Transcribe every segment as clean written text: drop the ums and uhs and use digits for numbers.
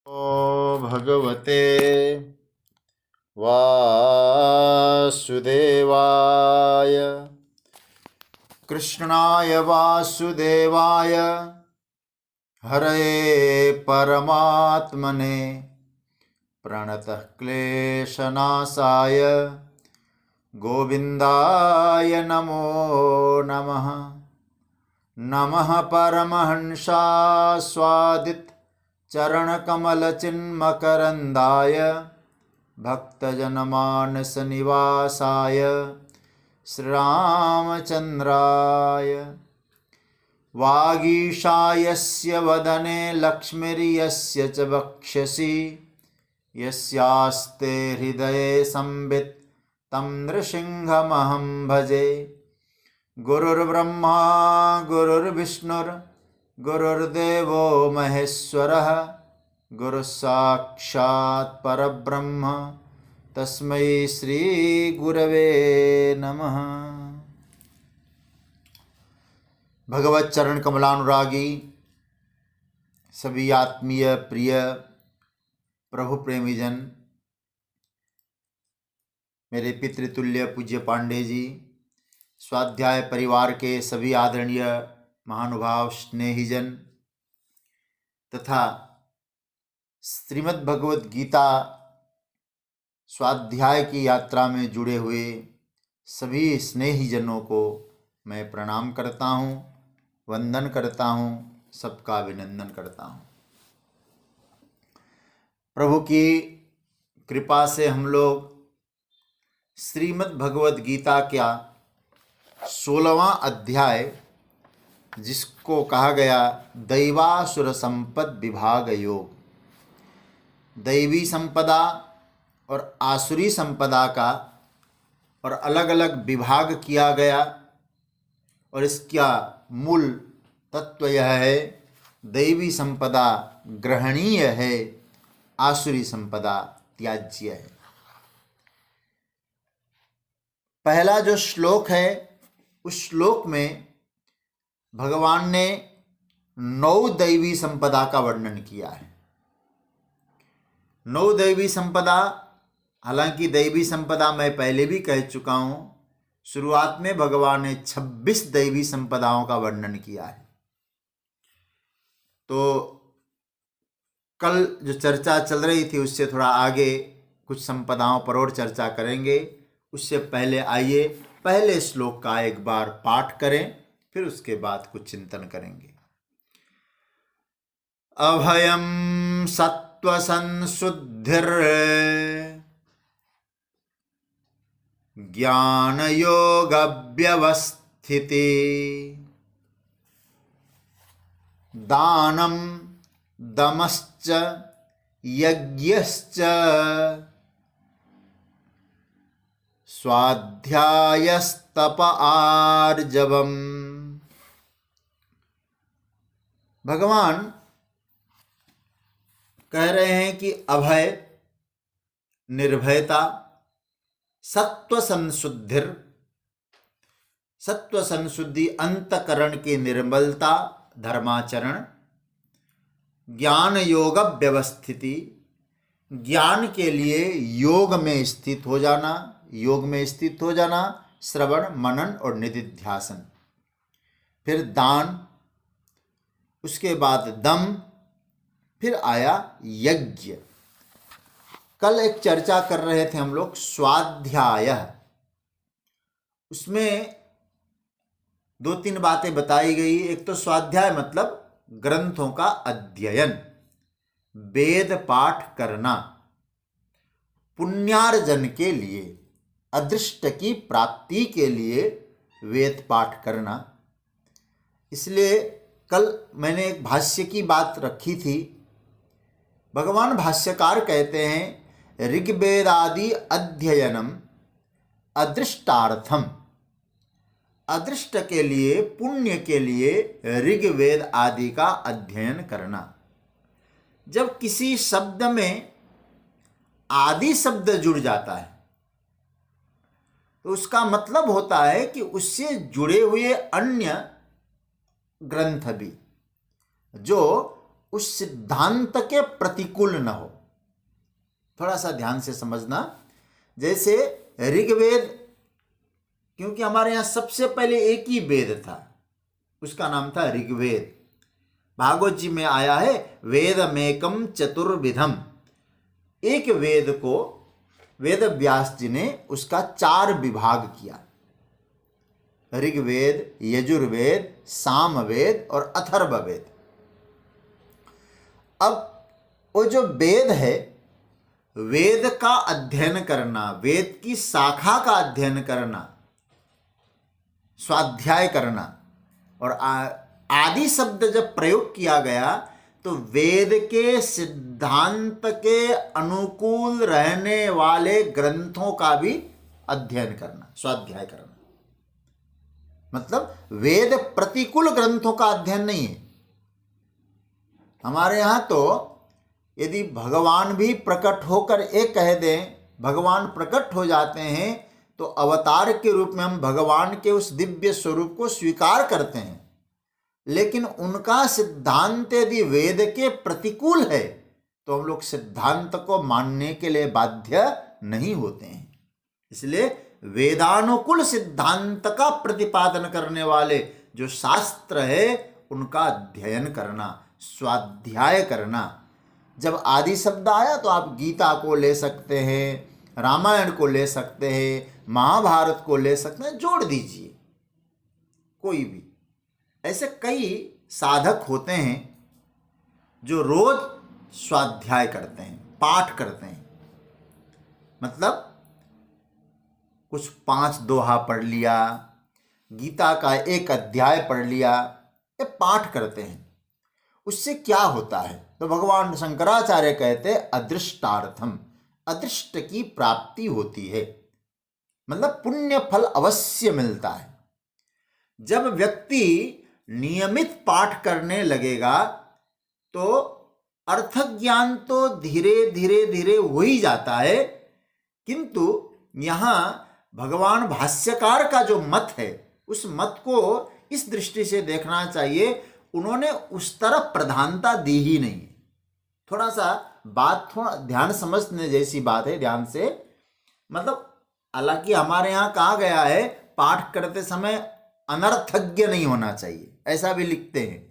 ओ भगवते वासुदेवाय कृष्णाय वासुदेवाय हरये परमात्मने प्रणतः क्लेशनाशाय गोविन्दाय नमो नमः। नमः परमहंसास्वादित चरणकमलचिन्मकरन्दाय भक्तजनमानसनिवासाय श्रीरामचन्द्राय वागीशायस्य वदने लक्ष्मीर्यस्य च वक्षसि यस्यास्ते हृदये संवित् तं नृसिंहमहं भजे। गुरुर्ब्रह्मा गुरुर्विष्णुर् गुरुर्देवो महेश्वरः गुरुसाक्षात् परब्रह्म तस्मै श्री गुरवे नमः। भगवत चरण कमलानुरागी सभी आत्मीय प्रिय प्रभु प्रेमी जन, मेरे पितृतुल्य पूज्य पांडे जी, स्वाध्याय परिवार के सभी आदरणीय महानुभाव स्नेहीजन तथा श्रीमद् भगवद गीता स्वाध्याय की यात्रा में जुड़े हुए सभी स्नेहीजनों को मैं प्रणाम करता हूँ, वंदन करता हूँ, सबका अभिनंदन करता हूँ। प्रभु की कृपा से हम लोग श्रीमद् भगवद गीता का 16वां अध्याय, जिसको कहा गया दैवासुर संपद विभाग योग, दैवी संपदा और आसुरी संपदा का और अलग अलग विभाग किया गया, और इसका मूल तत्व यह है दैवी संपदा ग्रहणीय है, आसुरी संपदा त्याज्य है। पहला जो श्लोक है उस श्लोक में भगवान ने 9 दैवी संपदा का वर्णन किया है। 9 दैवी संपदा, हालांकि दैवी संपदा मैं पहले भी कह चुका हूँ, शुरुआत में भगवान ने 26 दैवी संपदाओं का वर्णन किया है। तो कल जो चर्चा चल रही थी उससे थोड़ा आगे कुछ संपदाओं पर और चर्चा करेंगे। उससे पहले आइए पहले श्लोक का एक बार पाठ करें, फिर उसके बाद कुछ चिंतन करेंगे। अभयं सत्त्वसंशुद्धिर् ज्ञानयोगव्यवस्थिति दानं दमश्च यज्ञश्च स्वाध्यायस्तप आर्जवम्। भगवान कह रहे हैं कि अभय, निर्भयता, सत्व संशुद्धिर, सत्व संशुद्धि अंतकरण की निर्मलता, धर्माचरण, ज्ञान योग व्यवस्थिति, ज्ञान के लिए योग में स्थित हो जाना, योग में स्थित हो जाना, श्रवण मनन और निधिध्यासन, फिर दान, उसके बाद दम, फिर आया यज्ञ। कल एक चर्चा कर रहे थे हम लोग स्वाध्याय, उसमें 2-3 बातें बताई गई। एक तो स्वाध्याय मतलब ग्रंथों का अध्ययन, वेद पाठ करना, पुण्यार्जन के लिए, अदृष्ट की प्राप्ति के लिए वेद पाठ करना। इसलिए कल मैंने एक भाष्य की बात रखी थी। भगवान भाष्यकार कहते हैं ऋग्वेदादि अध्ययनम अदृष्टार्थम, अदृष्ट के लिए, पुण्य के लिए ऋग्वेद आदि का अध्ययन करना। जब किसी शब्द में आदि शब्द जुड़ जाता है तो उसका मतलब होता है कि उससे जुड़े हुए अन्य ग्रंथ भी, जो उस सिद्धांत के प्रतिकूल न हो। थोड़ा सा ध्यान से समझना। जैसे ऋग्वेद, क्योंकि हमारे यहाँ सबसे पहले एक ही वेद था, उसका नाम था ऋग्वेद। भागवत जी में आया है वेदमेकम चतुर्विधम। एक वेद को वेद व्यास जी ने उसका 4 विभाग किया, ऋग्वेद, यजुर्वेद, सामवेद और अथर्ववेद। अब वो जो वेद है, वेद का अध्ययन करना, वेद की शाखा का अध्ययन करना, स्वाध्याय करना, और आदि शब्द जब प्रयोग किया गया तो वेद के सिद्धांत के अनुकूल रहने वाले ग्रंथों का भी अध्ययन करना, स्वाध्याय करना। मतलब वेद प्रतिकूल ग्रंथों का अध्ययन नहीं है। हमारे यहाँ तो यदि भगवान भी प्रकट होकर एक कह दें, भगवान प्रकट हो जाते हैं, तो अवतार के रूप में हम भगवान के उस दिव्य स्वरूप को स्वीकार करते हैं। लेकिन उनका सिद्धांत यदि वेद के प्रतिकूल है तो हम लोग सिद्धांत को मानने के लिए बाध्य नहीं होते हैं। इसलिए वेदानुकूल सिद्धांत का प्रतिपादन करने वाले जो शास्त्र है उनका अध्ययन करना, स्वाध्याय करना। जब आदि शब्द आया तो आप गीता को ले सकते हैं, रामायण को ले सकते हैं, महाभारत को ले सकते हैं, जोड़ दीजिए कोई भी। ऐसे कई साधक होते हैं जो रोज स्वाध्याय करते हैं, पाठ करते हैं। मतलब कुछ 5 दोहा पढ़ लिया, गीता का एक अध्याय पढ़ लिया, ये पाठ करते हैं। उससे क्या होता है तो भगवान शंकराचार्य कहते हैं अदृष्टार्थम, अदृष्ट की प्राप्ति होती है। मतलब पुण्य फल अवश्य मिलता है। जब व्यक्ति नियमित पाठ करने लगेगा तो अर्थ ज्ञान तो धीरे धीरे धीरे हो ही जाता है, किंतु यहाँ भगवान भाष्यकार का जो मत है उस मत को इस दृष्टि से देखना चाहिए, उन्होंने उस तरफ प्रधानता दी ही नहीं। थोड़ा सा बात थोड़ा ध्यान समझने जैसी बात है, ध्यान से। मतलब हालांकि हमारे यहाँ कहा गया है पाठ करते समय अनर्थज्ञ नहीं होना चाहिए, ऐसा भी लिखते हैं।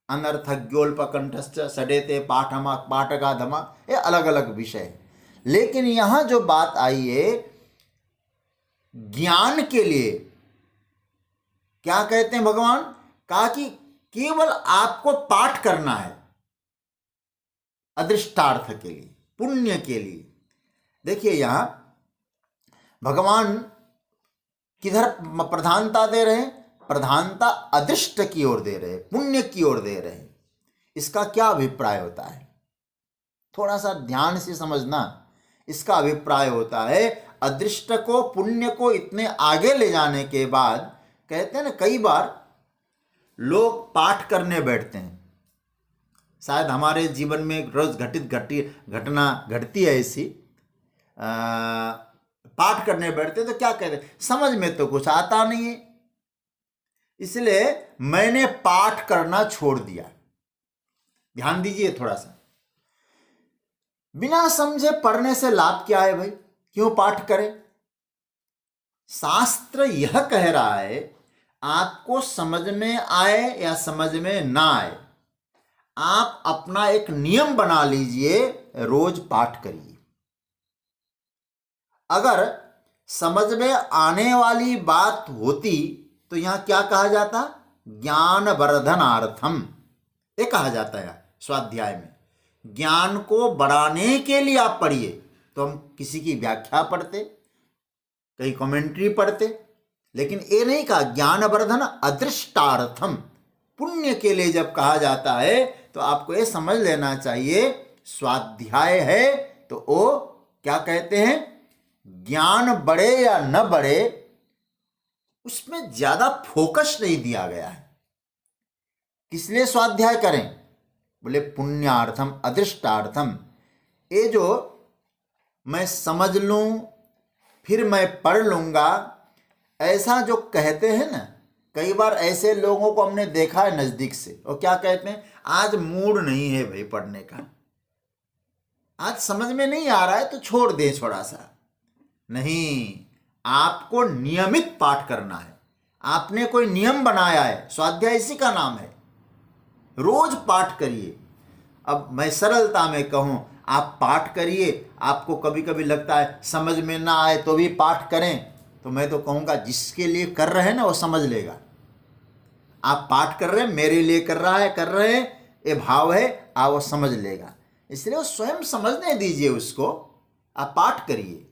अनर्थज्ञोल्पकंठश्च सडेते पाठमा पाठकाधमा, ये अलग अलग विषय है। लेकिन यहाँ जो बात आई है ज्ञान के लिए, क्या कहते हैं भगवान, कहा कि केवल आपको पाठ करना है अदृष्टार्थ के लिए, पुण्य के लिए। देखिए यहां भगवान किधर प्रधानता दे रहे हैं? प्रधानता अदृष्ट की ओर दे रहे हैं, पुण्य की ओर दे रहे हैं। इसका क्या अभिप्राय होता है? थोड़ा सा ध्यान से समझना। इसका अभिप्राय होता है अदृष्ट को, पुण्य को इतने आगे ले जाने के बाद, कहते हैं ना कई बार लोग पाठ करने बैठते हैं, शायद हमारे जीवन में रोज घटना घटती है ऐसी, पाठ करने बैठते तो क्या कहते हैं, समझ में तो कुछ आता नहीं है, इसलिए मैंने पाठ करना छोड़ दिया। ध्यान दीजिए थोड़ा सा। बिना समझे पढ़ने से लाभ क्या है भाई? क्यों पाठ करें? शास्त्र यह कह रहा है आपको समझ में आए या समझ में ना आए, आप अपना एक नियम बना लीजिए, रोज पाठ करिए। अगर समझ में आने वाली बात होती तो यहां क्या कहा जाता? ज्ञान वर्धनार्थम, ये कहा जाता है स्वाध्याय में। ज्ञान को बढ़ाने के लिए आप पढ़िए। तो हम किसी की व्याख्या पढ़ते, कई कमेंट्री पढ़ते, लेकिन ये नहीं कहा ज्ञान वर्धन अदृष्टार्थम, पुण्य के लिए जब कहा जाता है तो आपको ये समझ लेना चाहिए स्वाध्याय है तो वो क्या कहते हैं, ज्ञान बढ़े या न बढ़े उसमें ज्यादा फोकस नहीं दिया गया है। किस लिए स्वाध्याय करें? बोले पुण्यार्थम अदृष्टार्थम। ये जो मैं समझ लूं फिर मैं पढ़ लूंगा, ऐसा जो कहते हैं ना, कई बार ऐसे लोगों को हमने देखा है नजदीक से, और क्या कहते हैं, आज मूड नहीं है भाई पढ़ने का, आज समझ में नहीं आ रहा है तो छोड़ दे थोड़ा सा। नहीं, आपको नियमित पाठ करना है। आपने कोई नियम बनाया है, स्वाध्याय इसी का नाम है। रोज पाठ करिए। अब मैं सरलता में कहूं, आप पाठ करिए। आपको कभी कभी लगता है समझ में ना आए तो भी पाठ करें, तो मैं तो कहूंगा जिसके लिए कर रहे हैं ना वो समझ लेगा। आप पाठ कर रहे हैं, मेरे लिए कर रहे हैं, ये भाव है, आप वो समझ लेगा। इसलिए वो स्वयं समझने दीजिए उसको, आप पाठ करिए।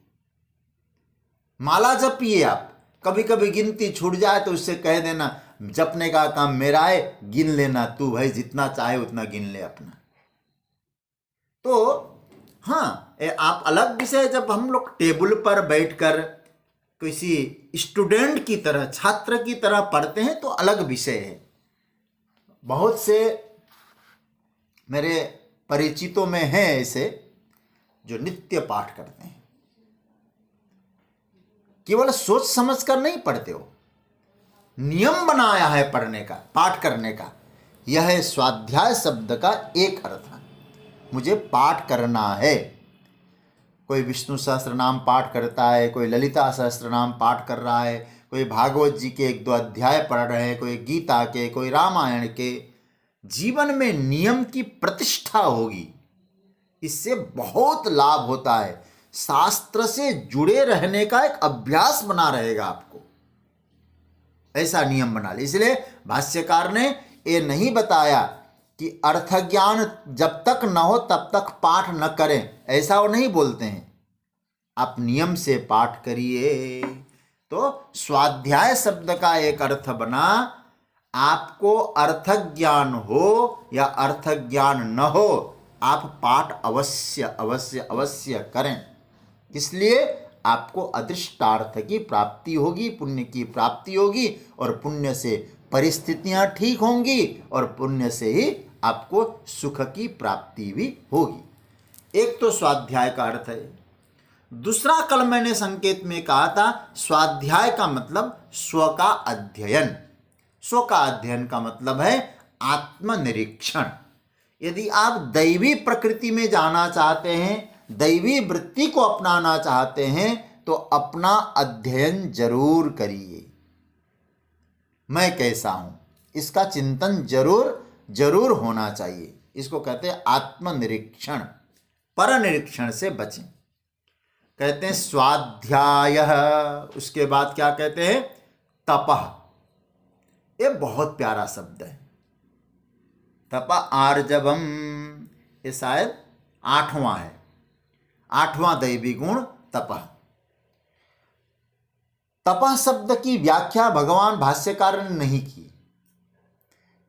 माला जपिए। आप कभी कभी गिनती छूट जाए तो उससे कह देना, जपने का काम मेरा है, गिन लेना तू भाई, जितना चाहे उतना गिन ले अपना। तो हाँ, आप अलग विषय, जब हम लोग टेबल पर बैठकर किसी स्टूडेंट की तरह, छात्र की तरह पढ़ते हैं तो अलग विषय है। बहुत से मेरे परिचितों में हैं ऐसे जो नित्य पाठ करते हैं, केवल सोच समझ कर नहीं पढ़ते हो, नियम बनाया है पढ़ने का, पाठ करने का। यह है स्वाध्याय शब्द का एक अर्थ। मुझे पाठ करना है। कोई विष्णु सहस्त्र नाम पाठ करता है, कोई ललिता सहस्त्र नाम पाठ कर रहा है, कोई भागवत जी के 1-2 अध्याय पढ़ रहे हैं, कोई गीता के, कोई रामायण के। जीवन में नियम की प्रतिष्ठा होगी, इससे बहुत लाभ होता है। शास्त्र से जुड़े रहने का एक अभ्यास बना रहेगा आपको, ऐसा नियम बना ले। इसलिए भाष्यकार ने ये नहीं बताया कि अर्थ ज्ञान जब तक न हो तब तक पाठ न करें, ऐसा वो नहीं बोलते हैं। आप नियम से पाठ करिए। तो स्वाध्याय शब्द का एक अर्थ बना, आपको अर्थ ज्ञान हो या अर्थ ज्ञान न हो, आप पाठ अवश्य अवश्य अवश्य करें। इसलिए आपको अदृष्टार्थ की प्राप्ति होगी, पुण्य की प्राप्ति होगी, और पुण्य से परिस्थितियां ठीक होंगी, और पुण्य से ही आपको सुख की प्राप्ति भी होगी। एक तो स्वाध्याय का अर्थ है। दूसरा, कल मैंने संकेत में कहा था, स्वाध्याय का मतलब स्व का अध्ययन। स्व का अध्ययन का मतलब है आत्मनिरीक्षण। यदि आप दैवी प्रकृति में जाना चाहते हैं, दैवी वृत्ति को अपनाना चाहते हैं, तो अपना अध्ययन जरूर करिए। मैं कैसा हूं, इसका चिंतन जरूर जरूर होना चाहिए। इसको कहते हैं आत्मनिरीक्षण। पर निरीक्षण से बचें। कहते हैं स्वाध्याय, उसके बाद क्या कहते हैं, तपः। ये बहुत प्यारा शब्द है, तपः आर्जवम। ये शायद 8वां है, 8वां दैवी गुण तपः। तपः शब्द की व्याख्या भगवान भाष्यकार ने नहीं की।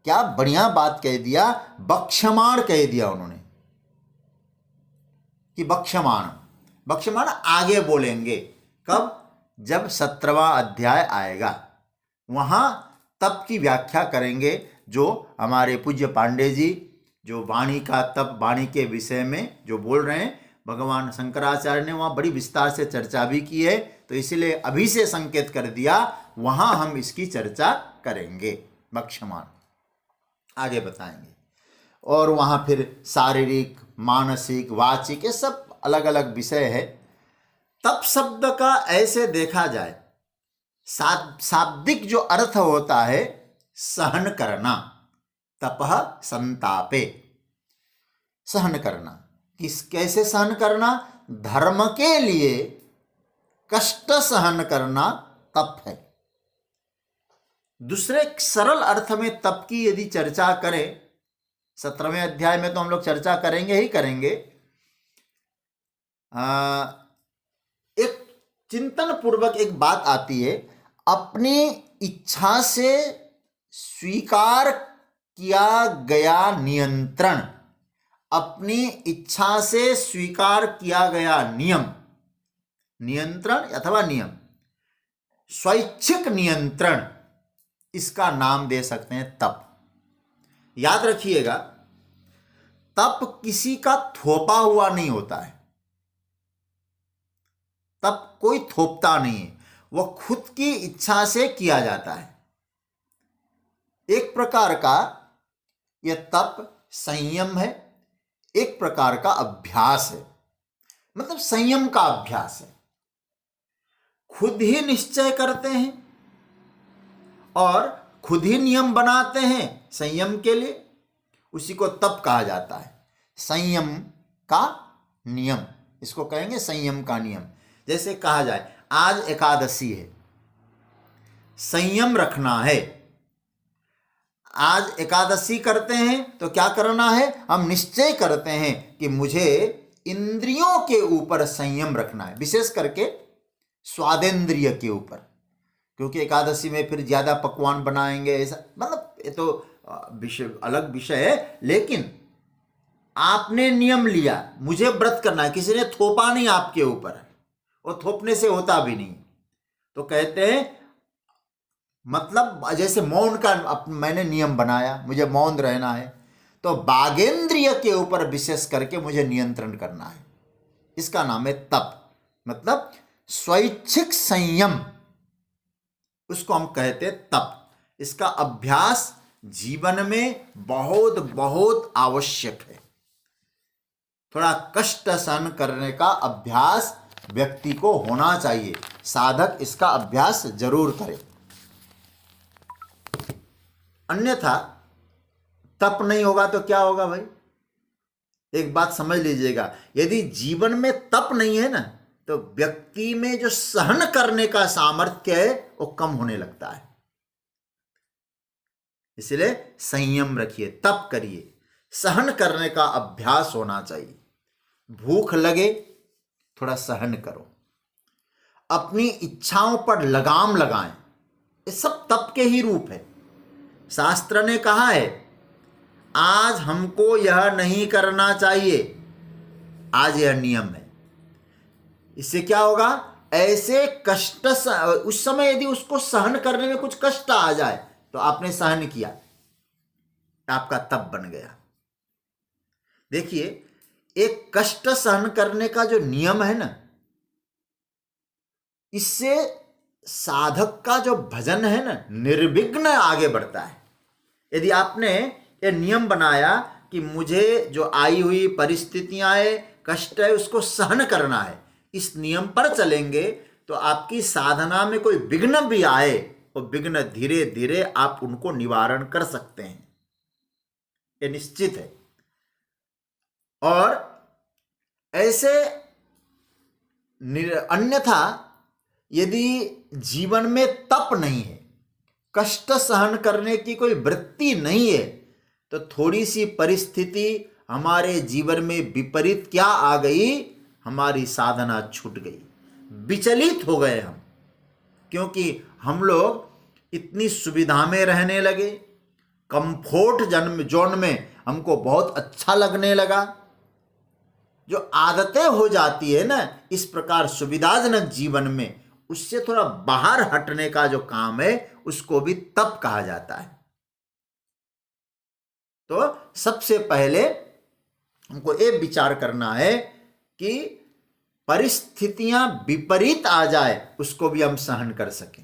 क्या बढ़िया बात कह दिया, बक्षमाण कह दिया उन्होंने कि बक्षमाण। बक्षमाण आगे बोलेंगे कब, जब 17वां अध्याय आएगा, वहां तप की व्याख्या करेंगे। जो हमारे पूज्य पांडे जी जो वाणी का तप, वाणी के विषय में जो बोल रहे हैं, भगवान शंकराचार्य ने वहाँ बड़ी विस्तार से चर्चा भी की है। तो इसीलिए अभी से संकेत कर दिया, वहाँ हम इसकी चर्चा करेंगे। बक्षमाण आगे बताएंगे। और वहाँ फिर शारीरिक, मानसिक, वाचिक, ये सब अलग अलग विषय है। तप शब्द का ऐसे देखा जाए, शाब्दिक जो अर्थ होता है सहन करना। तपः संतापे, सहन करना। कैसे सहन करना, धर्म के लिए कष्ट सहन करना तप है। दूसरे सरल अर्थ में तप की यदि चर्चा करें, 17वें अध्याय में तो हम लोग चर्चा करेंगे ही करेंगे। एक चिंतन पूर्वक एक बात आती है, अपनी इच्छा से स्वीकार किया गया नियंत्रण, अपनी इच्छा से स्वीकार किया गया नियम, नियंत्रण अथवा नियम, स्वैच्छिक नियंत्रण, इसका नाम दे सकते हैं तप। याद रखिएगा, तप किसी का थोपा हुआ नहीं होता है। तप कोई थोपता नहीं है, वह खुद की इच्छा से किया जाता है। एक प्रकार का यह तप संयम है, एक प्रकार का अभ्यास है, मतलब संयम का अभ्यास है। खुद ही निश्चय करते हैं और खुद ही नियम बनाते हैं संयम के लिए, उसी को तप कहा जाता है। संयम का नियम, इसको कहेंगे संयम का नियम। जैसे कहा जाए आज एकादशी है, संयम रखना है। आज एकादशी करते हैं तो क्या करना है, हम निश्चय करते हैं कि मुझे इंद्रियों के ऊपर संयम रखना है, विशेष करके स्वादेंद्रिय के ऊपर, क्योंकि एकादशी में फिर ज्यादा पकवान बनाएंगे, ऐसा मतलब ये तो विषय अलग विषय है। लेकिन आपने नियम लिया, मुझे व्रत करना है, किसी ने थोपा नहीं आपके ऊपर, और थोपने से होता भी नहीं। तो कहते हैं मतलब जैसे मौन का मैंने नियम बनाया, मुझे मौन रहना है, तो बागेंद्रिय के ऊपर विशेष करके मुझे नियंत्रण करना है। इसका नाम है तप, मतलब स्वैच्छिक संयम, उसको हम कहते हैं तप। इसका अभ्यास जीवन में बहुत बहुत आवश्यक है। थोड़ा कष्ट सहन करने का अभ्यास व्यक्ति को होना चाहिए, साधक इसका अभ्यास जरूर करे, अन्यथा तप नहीं होगा तो क्या होगा भाई। एक बात समझ लीजिएगा, यदि जीवन में तप नहीं है ना, तो व्यक्ति में जो सहन करने का सामर्थ्य है वो कम होने लगता है। इसलिए संयम रखिए, तप करिए, सहन करने का अभ्यास होना चाहिए। भूख लगे थोड़ा सहन करो, अपनी इच्छाओं पर लगाम लगाएं, ये सब तप के ही रूप है। शास्त्र ने कहा है आज हमको यह नहीं करना चाहिए, आज यह नियम है। इससे क्या होगा, ऐसे कष्ट उस समय यदि उसको सहन करने में कुछ कष्ट आ जाए तो आपने सहन किया, आपका तप बन गया। देखिए एक कष्ट सहन करने का जो नियम है ना, इससे साधक का जो भजन है ना निर्विघ्न आगे बढ़ता है। यदि आपने ये नियम बनाया कि मुझे जो आई हुई परिस्थितियां है, कष्ट है, उसको सहन करना है, इस नियम पर चलेंगे तो आपकी साधना में कोई विघ्न भी आए तो विघ्न धीरे धीरे आप उनको निवारण कर सकते हैं, ये निश्चित है। और ऐसे अन्यथा यदि जीवन में तप नहीं है, कष्ट सहन करने की कोई वृत्ति नहीं है, तो थोड़ी सी परिस्थिति हमारे जीवन में विपरीत क्या आ गई, हमारी साधना छूट गई, विचलित हो गए हम। क्योंकि हम लोग इतनी सुविधा में रहने लगे, कंफर्ट जोन में हमको बहुत अच्छा लगने लगा। जो आदतें हो जाती है ना इस प्रकार सुविधाजनक जीवन में, उससे थोड़ा बाहर हटने का जो काम है उसको भी तप कहा जाता है। तो सबसे पहले हमको ये विचार करना है कि परिस्थितियां विपरीत आ जाए उसको भी हम सहन कर सकें।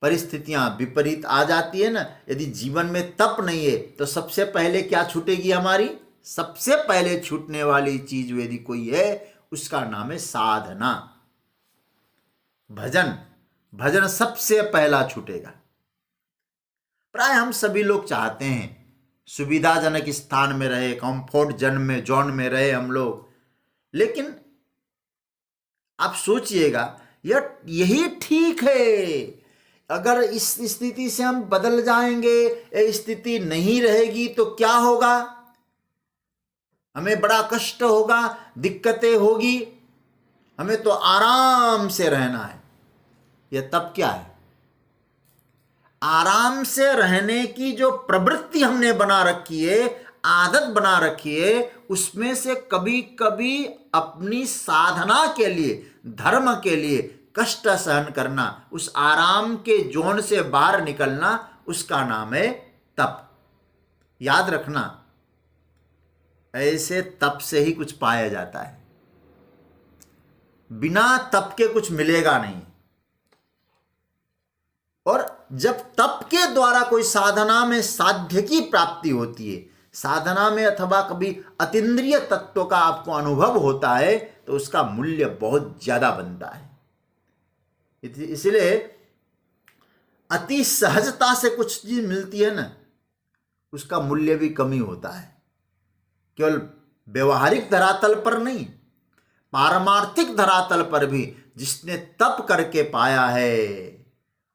परिस्थितियां विपरीत आ जाती है ना, यदि जीवन में तप नहीं है तो सबसे पहले क्या छूटेगी हमारी, सबसे पहले छूटने वाली चीज यदि कोई है उसका नाम है साधना, भजन। भजन सबसे पहला छूटेगा। प्राय हम सभी लोग चाहते हैं सुविधाजनक स्थान में रहे, कंफर्ट जोन में रहे हम लोग, लेकिन आप सोचिएगा यही ठीक है। अगर इस स्थिति से हम बदल जाएंगे, स्थिति नहीं रहेगी तो क्या होगा, हमें बड़ा कष्ट होगा, दिक्कतें होगी, हमें तो आराम से रहना है। यह तब क्या है, आराम से रहने की जो प्रवृत्ति हमने बना रखी है, आदत बना रखी है, उसमें से कभी कभी अपनी साधना के लिए, धर्म के लिए कष्ट सहन करना, उस आराम के जोन से बाहर निकलना, उसका नाम है तप। याद रखना, ऐसे तप से ही कुछ पाया जाता है, बिना तप के कुछ मिलेगा नहीं। और जब तप के द्वारा कोई साधना में साध्य की प्राप्ति होती है, साधना में अथवा कभी अतीन्द्रिय तत्व का आपको अनुभव होता है, तो उसका मूल्य बहुत ज्यादा बनता है। इसलिए अति सहजता से कुछ चीज मिलती है ना, उसका मूल्य भी कम ही होता है। केवल व्यवहारिक धरातल पर नहीं, पारमार्थिक धरातल पर भी जिसने तप करके पाया है,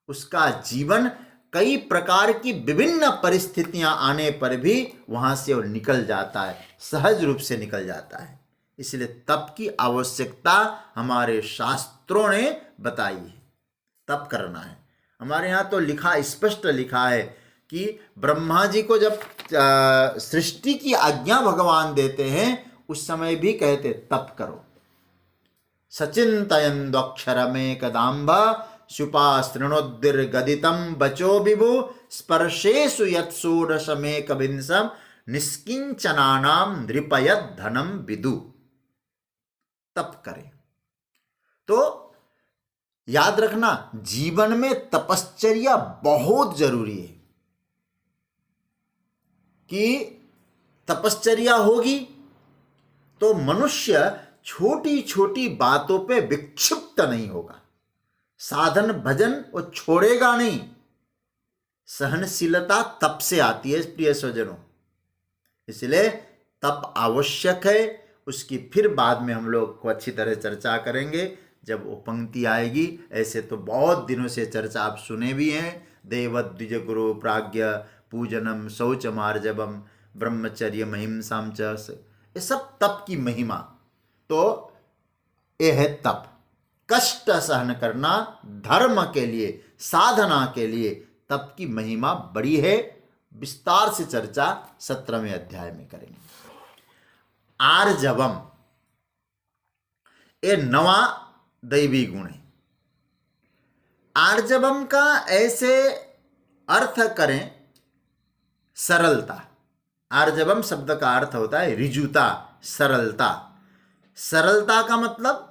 उसका जीवन कई प्रकार की विभिन्न परिस्थितियां आने पर भी वहां से वो निकल जाता है, सहज रूप से निकल जाता है। इसलिए तप की आवश्यकता हमारे शास्त्रों ने बताई है। तप करना है। हमारे यहाँ तो लिखा, स्पष्ट लिखा है कि ब्रह्मा जी को जब सृष्टि की आज्ञा भगवान देते हैं, उस समय भी कहते तप करो। सचिंतयन्द्वक्षरमेकदाम्ब शुपास्तृणोद्दीर्गदितं बचो विभु स्पर्शेषु यत्षोडशमेकविंशं निष्किंचनानां नृपयत् धनं विदु। तप करें। तो याद रखना, जीवन में तपश्चर्या बहुत जरूरी है कि तपश्चर्या होगी तो मनुष्य छोटी छोटी बातों पे विक्षिप्त नहीं होगा, साधन भजन वो छोड़ेगा नहीं। सहनशीलता तप से आती है प्रिय स्वजनों, इसलिए तप आवश्यक है। उसकी फिर बाद में हम लोग को अच्छी तरह चर्चा करेंगे जब वो पंक्ति आएगी। ऐसे तो बहुत दिनों से चर्चा आप सुने भी हैं, देवद्विज गुरु प्राज्ञ पूजनम शौचमार्जवम ब्रह्मचर्य महिंसाम च, ये सब तप की महिमा। तो ये है तप, कष्ट सहन करना धर्म के लिए, साधना के लिए तप की महिमा बड़ी है। विस्तार से चर्चा 17वें अध्याय में करेंगे। आर्जवम, ये नवा दैवी गुण है। आर्जवम का ऐसे अर्थ करें सरलता। आर्जवम शब्द का अर्थ होता है ऋजुता, सरलता। सरलता का मतलब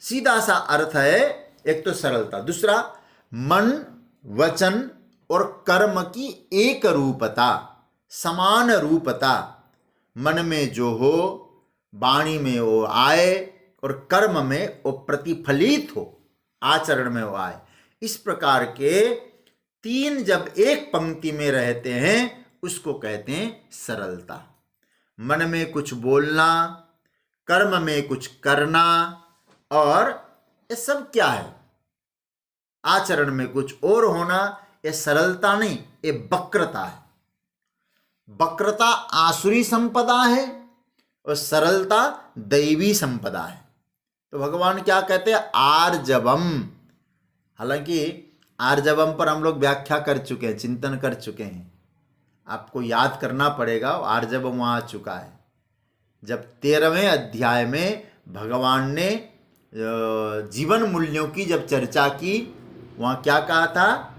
सीधा सा अर्थ है, एक तो सरलता, दूसरा मन वचन और कर्म की एक रूपता, समान रूपता। मन में जो हो, वाणी में वो आए और कर्म में वो प्रतिफलित हो, आचरण में वो आए। इस प्रकार के तीन जब एक पंक्ति में रहते हैं उसको कहते हैं सरलता। मन में कुछ बोलना, कर्म में कुछ करना, और ये सब क्या है, आचरण में कुछ और होना। ये सरलता नहीं, ये वक्रता है। वक्रता आसुरी संपदा है और सरलता दैवी संपदा है। तो भगवान क्या कहते हैं, आर्जवम। हालांकि आर्जवम पर हम लोग व्याख्या कर चुके हैं, चिंतन कर चुके हैं। आपको याद करना पड़ेगा, आर्जवम वहाँ आ चुका है। जब 13वें अध्याय में भगवान ने जीवन मूल्यों की जब चर्चा की, वहाँ क्या कहा था,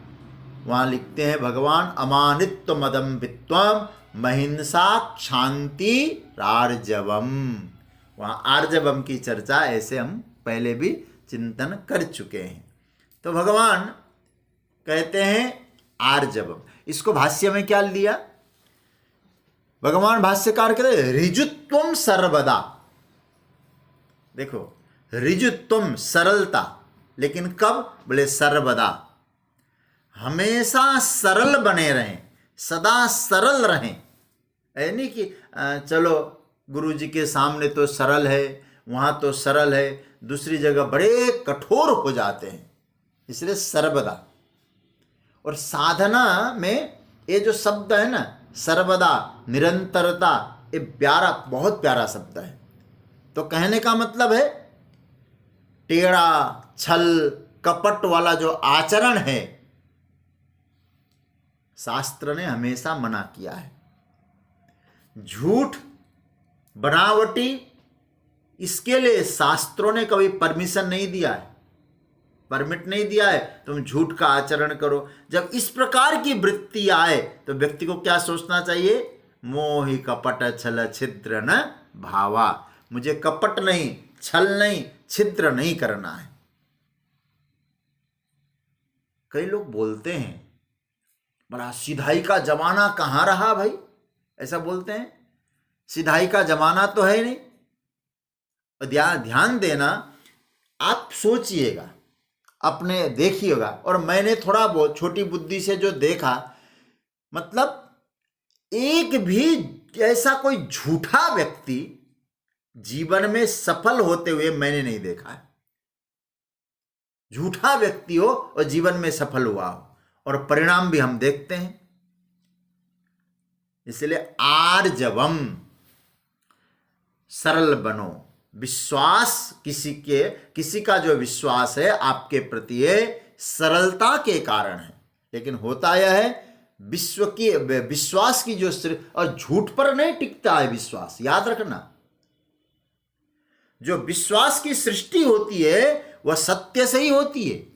वहाँ लिखते हैं भगवान, अमानित्व मदम वित्वम महिंसा शांति रार्जवम। वहाँ आर्जवम की चर्चा ऐसे हम पहले भी चिंतन कर चुके हैं। तो भगवान कहते हैं आर्जवम। इसको भाष्य में क्या लिया भगवान, भाष्यकार कहते हैं ऋजुत्वम सर्वदा। देखो, ऋजुत्वम सरलता, लेकिन कब, बोले सर्वदा, हमेशा सरल बने रहें, सदा सरल रहें। ऐ नहीं कि चलो गुरु जी के सामने तो सरल है, वहाँ तो सरल है, दूसरी जगह बड़े कठोर हो जाते हैं। इसलिए सर्वदा। और साधना में ये जो शब्द है ना, सर्वदा, निरंतरता, ये प्यारा, बहुत प्यारा शब्द है। तो कहने का मतलब है टेढ़ा, छल, कपट वाला जो आचरण है, शास्त्र ने हमेशा मना किया है। झूठ, बनावटी, इसके लिए शास्त्रों ने कभी परमिशन नहीं दिया है, परमिट नहीं दिया है तुम झूठ का आचरण करो। जब इस प्रकार की वृत्ति आए तो व्यक्ति को क्या सोचना चाहिए, मोहि कपट छल छिद्र न भावा। मुझे कपट नहीं, छल नहीं, छिद्र नहीं करना है। कई लोग बोलते हैं बड़ा सिधाई का जमाना कहाँ रहा भाई, ऐसा बोलते हैं। सिधाई का जमाना तो है नहीं। ध्यान देना, आप सोचिएगा, अपने देखिएगा। और मैंने थोड़ा बहुत छोटी बुद्धि से जो देखा, मतलब एक भी ऐसा कोई झूठा व्यक्ति जीवन में सफल होते हुए मैंने नहीं देखा है। झूठा व्यक्ति हो और जीवन में सफल हुआ हो, और परिणाम भी हम देखते हैं। इसलिए आर्जवम, सरल बनो। विश्वास किसी का जो विश्वास है आपके प्रति है, सरलता के कारण है। लेकिन होता यह है, विश्वास की जो और झूठ पर नहीं टिकता है विश्वास, याद रखना। जो विश्वास की सृष्टि होती है वह सत्य से ही होती है,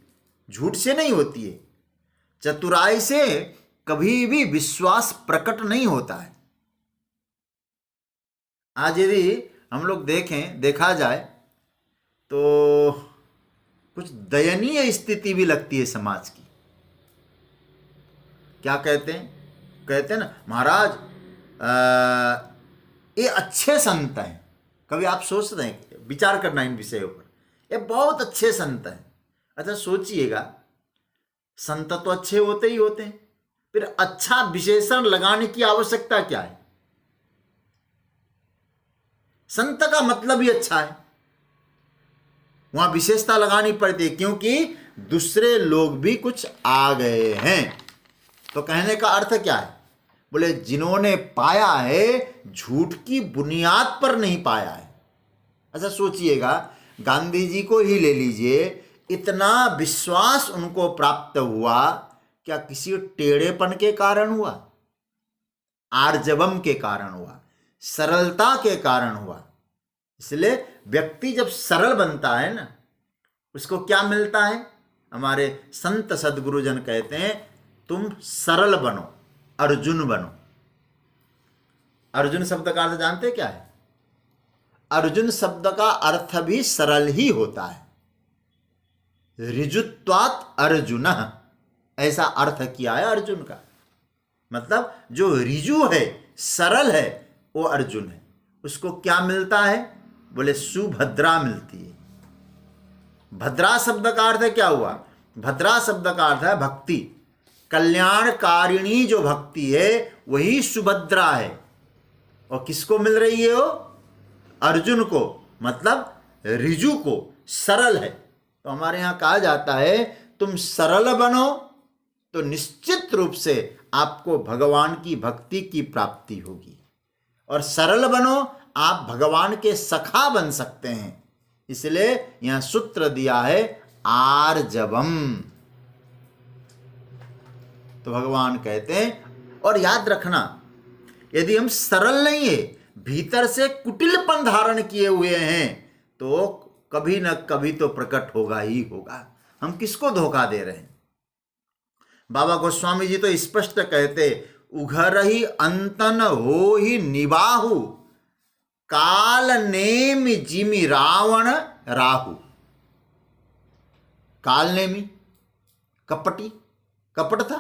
झूठ से नहीं होती है। चतुराई से कभी भी विश्वास प्रकट नहीं होता है। आज यदि हम लोग देखा जाए तो कुछ दयनीय स्थिति भी लगती है समाज की। क्या कहते हैं ना, महाराज ये अच्छे संत हैं। कभी आप सोचते हैं, विचार करना इन विषयों पर, ये बहुत अच्छे संत हैं। अच्छा सोचिएगा, संत तो अच्छे होते ही होते हैं, फिर अच्छा विशेषण लगाने की आवश्यकता क्या है? संत का मतलब ही अच्छा है, वहां विशेषता लगानी पड़ती है, क्योंकि दूसरे लोग भी कुछ आ गए हैं। तो कहने का अर्थ क्या है? बोले जिन्होंने पाया है झूठ की बुनियाद पर नहीं पाया है। अच्छा सोचिएगा, गांधी जी को ही ले लीजिए, इतना विश्वास उनको प्राप्त हुआ, क्या किसी टेढ़ेपन के कारण हुआ? आर्जवम के कारण हुआ, सरलता के कारण हुआ। इसलिए व्यक्ति जब सरल बनता है ना, उसको क्या मिलता है? हमारे संत सदगुरुजन कहते हैं, तुम सरल बनो, अर्जुन बनो। अर्जुन शब्द का अर्थ जानते क्या है? अर्जुन शब्द का अर्थ भी सरल ही होता है। ऋजुत्वात् अर्जुन, ऐसा अर्थ किया है अर्जुन का। मतलब जो ऋजु है, सरल है, वो अर्जुन है। उसको क्या मिलता है? बोले सुभद्रा मिलती है। भद्रा शब्द का अर्थ क्या हुआ? भद्रा शब्द का अर्थ है भक्ति। कल्याणकारिणी जो भक्ति है वही सुभद्रा है। और किसको मिल रही है वो? अर्जुन को, मतलब ऋजु को, सरल है। तो हमारे यहां कहा जाता है तुम सरल बनो तो निश्चित रूप से आपको भगवान की भक्ति की प्राप्ति होगी। और सरल बनो, आप भगवान के सखा बन सकते हैं। इसलिए यहां सूत्र दिया है आर्जवम। तो भगवान कहते हैं, और याद रखना, यदि हम सरल नहीं है, भीतर से कुटिलपन धारण किए हुए हैं, तो कभी न कभी तो प्रकट होगा ही होगा। हम किसको धोखा दे रहे हैं? बाबा गोस्वामी जी तो स्पष्ट कहते, उघर ही अंतन हो ही निबाहु, काल नेमि जिमि रावण राहु। काल नेमि कपटी, कपट था,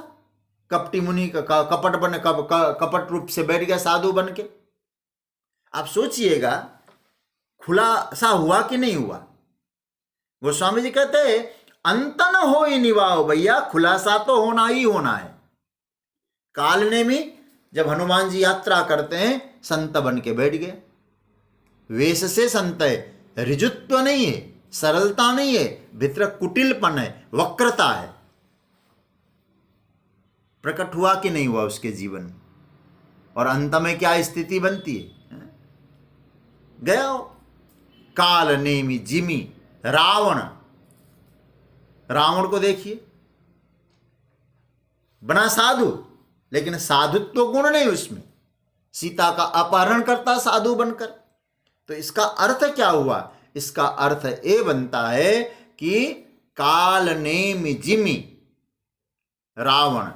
कपटी मुनि का कपट बने, कपट रूप से बैठ गया साधु बन के। आप सोचिएगा खुलासा हुआ कि नहीं हुआ? गोस्वामी जी कहते हैं अंतन हो ही निभाओ, भैया खुलासा तो होना ही होना है। काल ने भी जब हनुमान जी यात्रा करते हैं, संत बन के बैठ गए। वेश से संत है, ऋजुत्व नहीं है, सरलता नहीं है, भीतर कुटिलपन है, वक्रता है। प्रकट हुआ कि नहीं हुआ उसके जीवन में? और अंत में क्या स्थिति बनती है? गया हो। काल नेमि जिमि रावण, रावण को देखिए, बना साधु, लेकिन साधुत्व गुण नहीं उसमें। सीता का अपहरण करता साधु बनकर। तो इसका अर्थ क्या हुआ? इसका अर्थ ये बनता है कि काल नेमि जिमि रावण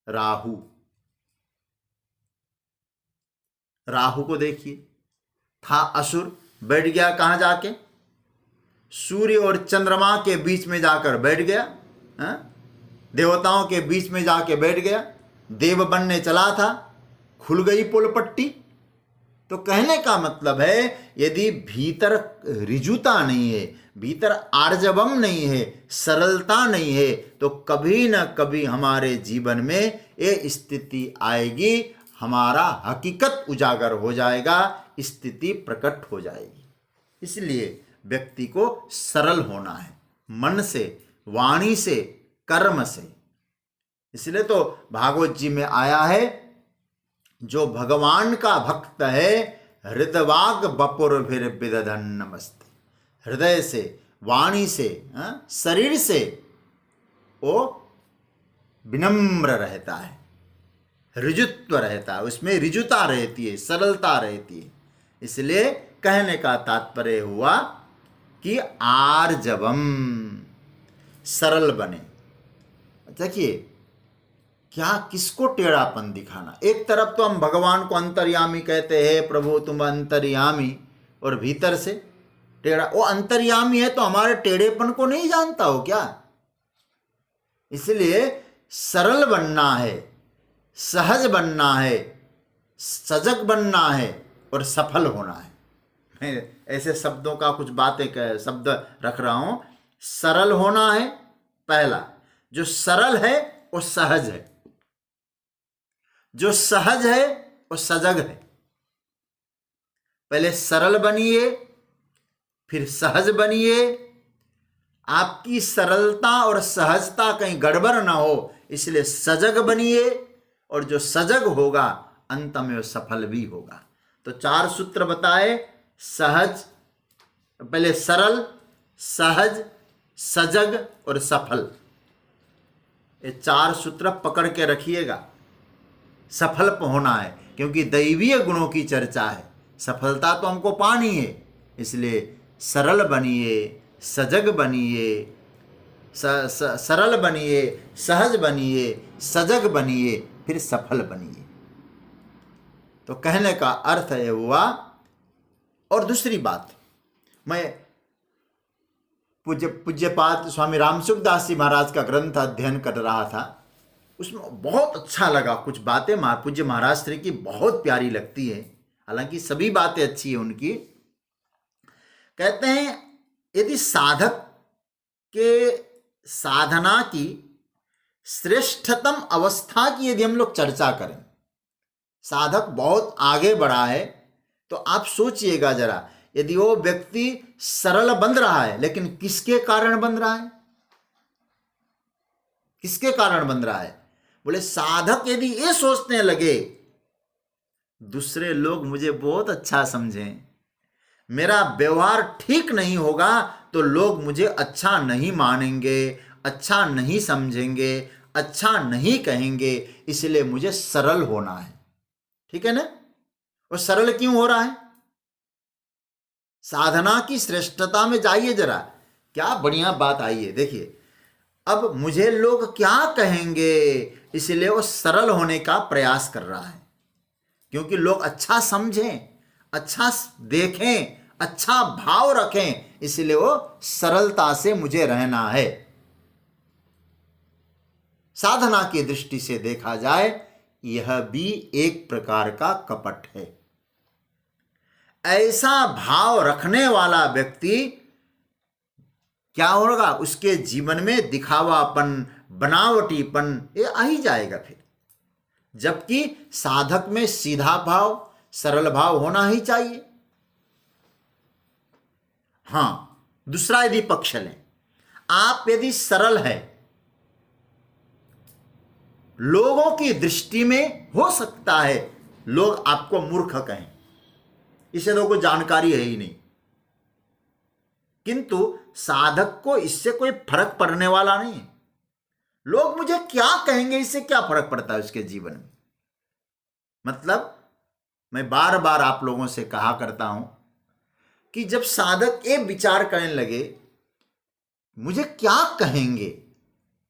राहु। राहु को देखिए, था असुर, बैठ गया कहां जाके? सूर्य और चंद्रमा के बीच में जाकर बैठ गया। देवताओं के बीच में जाके बैठ गया, देव बनने चला था, खुल गई पुल पट्टी। तो कहने का मतलब है, यदि भीतर ऋजुता नहीं है, भीतर आर्जवम नहीं है, सरलता नहीं है, तो कभी न कभी हमारे जीवन में ये स्थिति आएगी, हमारा हकीकत उजागर हो जाएगा, स्थिति प्रकट हो जाएगी। इसलिए व्यक्ति को सरल होना है, मन से, वाणी से, कर्म से। इसलिए तो भागवत जी में आया है, जो भगवान का भक्त है हृदवाग बपुर फिर विदधन नमस्ते। हृदय से, वाणी से, शरीर से वो विनम्र रहता है, ऋजुत्व रहता है, उसमें ऋजुता रहती है, सरलता रहती है। इसलिए कहने का तात्पर्य हुआ कि आर्जवम, सरल बने। देखिए, क्या किसको टेढ़ापन दिखाना। एक तरफ तो हम भगवान को अंतर्यामी कहते हैं, प्रभु तुम अंतर्यामी, और भीतर से टेढ़ा। वो अंतर्यामी है तो हमारे टेढ़ेपन को नहीं जानता हो क्या? इसलिए सरल बनना है, सहज बनना है, सजग बनना है और सफल होना है। मैं ऐसे शब्दों का कुछ शब्द रख रहा हूं। सरल होना है पहला, जो सरल है वो सहज है, जो सहज है वो सजग है। पहले सरल बनिए, फिर सहज बनिए। आपकी सरलता और सहजता कहीं गड़बड़ ना हो, इसलिए सजग बनिए, और जो सजग होगा अंत में वो सफल भी होगा। तो 4 सूत्र बताए, सहज, पहले सरल, सहज, सजग और सफल। ये 4 सूत्र पकड़ के रखिएगा। सफल होना है, क्योंकि दैवीय गुणों की चर्चा है, सफलता तो हमको पानी है। इसलिए सरल बनिए, सजग बनिए, सरल बनिए, सहज बनिए, सजग बनिए, फिर सफल बनिए। तो कहने का अर्थ है हुआ। और दूसरी बात, मैं पूज्यपाद स्वामी रामसुखदास जी महाराज का ग्रंथ अध्ययन कर रहा था, उसमें बहुत अच्छा लगा। कुछ बातें पूज्य महाराज श्री की बहुत प्यारी लगती है, हालांकि सभी बातें अच्छी है उनकी। कहते हैं, यदि साधक के साधना की श्रेष्ठतम अवस्था की यदि हम लोग चर्चा करें, साधक बहुत आगे बढ़ा है, तो आप सोचिएगा जरा, यदि वो व्यक्ति सरल बन रहा है, लेकिन किसके कारण बन रहा है? किसके कारण बन रहा है? बोले, साधक यदि ये सोचने लगे, दूसरे लोग मुझे बहुत अच्छा समझें, मेरा व्यवहार ठीक नहीं होगा तो लोग मुझे अच्छा नहीं मानेंगे, अच्छा नहीं समझेंगे, अच्छा नहीं कहेंगे, इसलिए मुझे सरल होना है। ठीक है ना? और सरल क्यों हो रहा है? साधना की श्रेष्ठता में जाइए जरा, क्या बढ़िया बात आई है। देखिए, अब मुझे लोग क्या कहेंगे, इसलिए वो सरल होने का प्रयास कर रहा है, क्योंकि लोग अच्छा समझें, अच्छा देखें, अच्छा भाव रखें, इसलिए वो सरलता से मुझे रहना है। साधना की दृष्टि से देखा जाए, यह भी एक प्रकार का कपट है। ऐसा भाव रखने वाला व्यक्ति क्या होगा, उसके जीवन में दिखावापन, बनावटीपन ये आ ही जाएगा फिर। जबकि साधक में सीधा भाव, सरल भाव होना ही चाहिए। हां, दूसरा यदि पक्ष लें, आप यदि सरल है, लोगों की दृष्टि में हो सकता है लोग आपको मूर्ख कहें, इसे लोगों को जानकारी है ही नहीं, किंतु साधक को इससे कोई फर्क पड़ने वाला नहीं है। लोग मुझे क्या कहेंगे, इससे क्या फर्क पड़ता है उसके जीवन में। मतलब मैं बार बार आप लोगों से कहा करता हूं कि जब साधक ये विचार करने लगे मुझे क्या कहेंगे,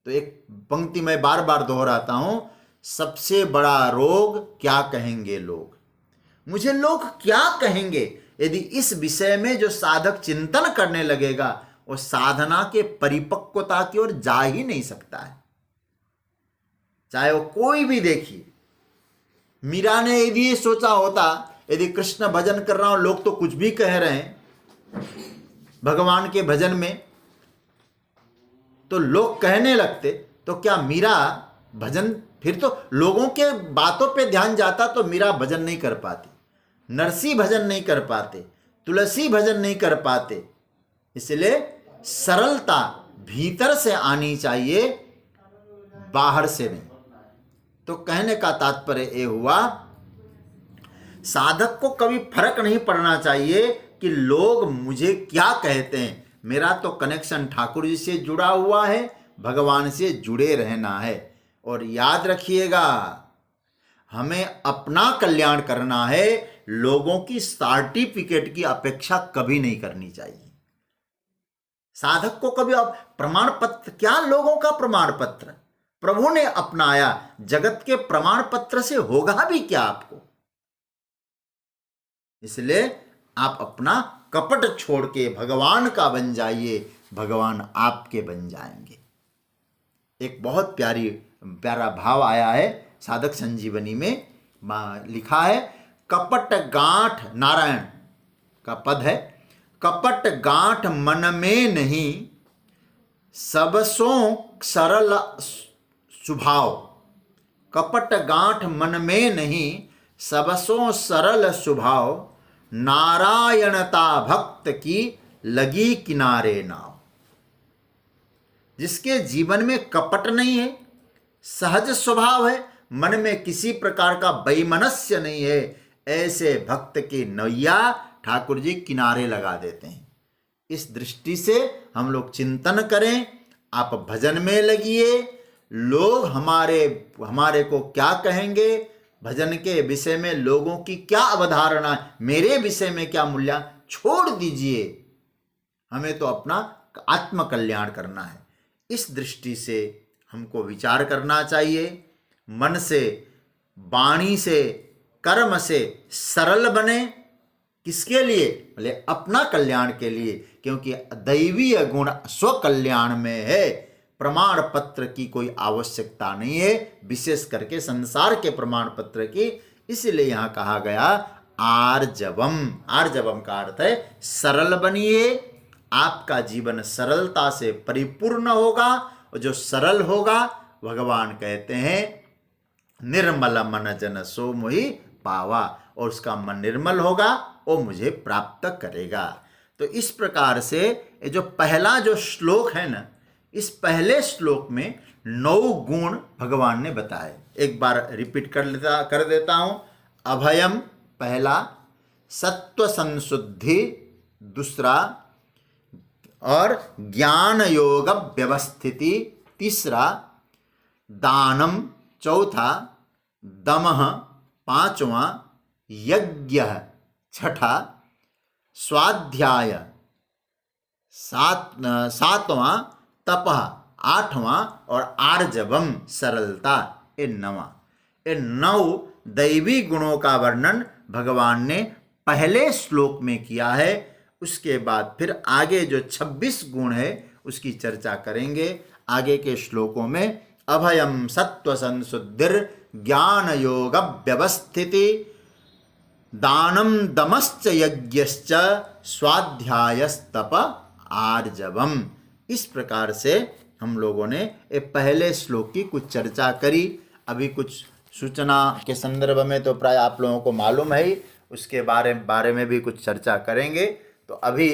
तो एक पंक्ति मैं बार बार दोहराता हूं, सबसे बड़ा रोग क्या कहेंगे लोग। मुझे लोग क्या कहेंगे, यदि इस विषय में जो साधक चिंतन करने लगेगा, वो साधना के परिपक्वता की ओर जा ही नहीं सकता है। चाहे वो कोई भी देखिए, मीरा ने यदि ये सोचा होता, यदि कृष्ण भजन कर रहा हूं, लोग तो कुछ भी कह रहे हैं भगवान के भजन में, तो लोग कहने लगते, तो क्या मीरा भजन, फिर तो लोगों के बातों पे ध्यान जाता तो मीरा भजन नहीं कर पाती, नरसी भजन नहीं कर पाते, तुलसी भजन नहीं कर पाते। इसलिए सरलता भीतर से आनी चाहिए, बाहर से नहीं। तो कहने का तात्पर्य ये हुआ, साधक को कभी फर्क नहीं पड़ना चाहिए कि लोग मुझे क्या कहते हैं, मेरा तो कनेक्शन ठाकुर जी से जुड़ा हुआ है, भगवान से जुड़े रहना है। और याद रखिएगा, हमें अपना कल्याण करना है, लोगों की सर्टिफिकेट की अपेक्षा कभी नहीं करनी चाहिए। साधक को कभी अब प्रमाण पत्र, क्या लोगों का प्रमाण पत्र प्रभु ने अपनाया, जगत के प्रमाण पत्र से होगा भी क्या आपको। इसलिए आप अपना कपट छोड़ के भगवान का बन जाइए, भगवान आपके बन जाएंगे। एक बहुत प्यारा भाव आया है साधक संजीवनी में, लिखा है, कपट गांठ, नारायण का पद है, कपट गांठ मन में नहीं, सबसों सरल स्वभाव। कपट गांठ मन में नहीं, सबसों सरल स्वभाव, नारायणता भक्त की लगी किनारे नाव। जिसके जीवन में कपट नहीं है, सहज स्वभाव है, मन में किसी प्रकार का बेमनस्य नहीं है, ऐसे भक्त की नैया ठाकुर जी किनारे लगा देते हैं। इस दृष्टि से हम लोग चिंतन करें, आप भजन में लगिए। लोग हमारे को क्या कहेंगे, भजन के विषय में लोगों की क्या अवधारणा, मेरे विषय में क्या मूल्य, छोड़ दीजिए। हमें तो अपना आत्म कल्याण करना है। इस दृष्टि से हमको विचार करना चाहिए। मन से, वाणी से, कर्म से सरल बने। किसके लिए? बोले अपना कल्याण के लिए, क्योंकि दैवीय गुण स्वकल्याण में है। प्रमाण पत्र की कोई आवश्यकता नहीं है, विशेष करके संसार के प्रमाण पत्र की। इसलिए यहां कहा गया आर्जवम। आर्जवम का अर्थ है सरल बनिए, आपका जीवन सरलता से परिपूर्ण होगा। और जो सरल होगा, भगवान कहते हैं निर्मल मन जन सो मोहि पावा, और उसका मन निर्मल होगा वो मुझे प्राप्त करेगा। तो इस प्रकार से ये जो पहला जो श्लोक है ना, इस पहले श्लोक में 9 गुण भगवान ने बताए। एक बार रिपीट कर देता हूं। अभयम पहला, सत्व संशुद्धि दूसरा, और ज्ञान योग व्यवस्थिति तीसरा, दानम चौथा, दमः पांचवा, यज्ञ छठा, स्वाध्याय सातवां, तपः आठवां, और आर्जवम सरलता ये 9वां। ये 9 दैवी गुणों का वर्णन भगवान ने पहले श्लोक में किया है। उसके बाद फिर आगे जो 26 गुण है उसकी चर्चा करेंगे आगे के श्लोकों में। अभयम सत्व संशुद्धिर ज्ञान योग व्यवस्थिति, दानम दमश्च यज्ञश्च स्वाध्यायस्तप आर्जवम। इस प्रकार से हम लोगों ने ये पहले श्लोक की कुछ चर्चा करी। अभी कुछ सूचना के संदर्भ में तो प्राय आप लोगों को मालूम है ही, उसके बारे में भी कुछ चर्चा करेंगे। तो अभी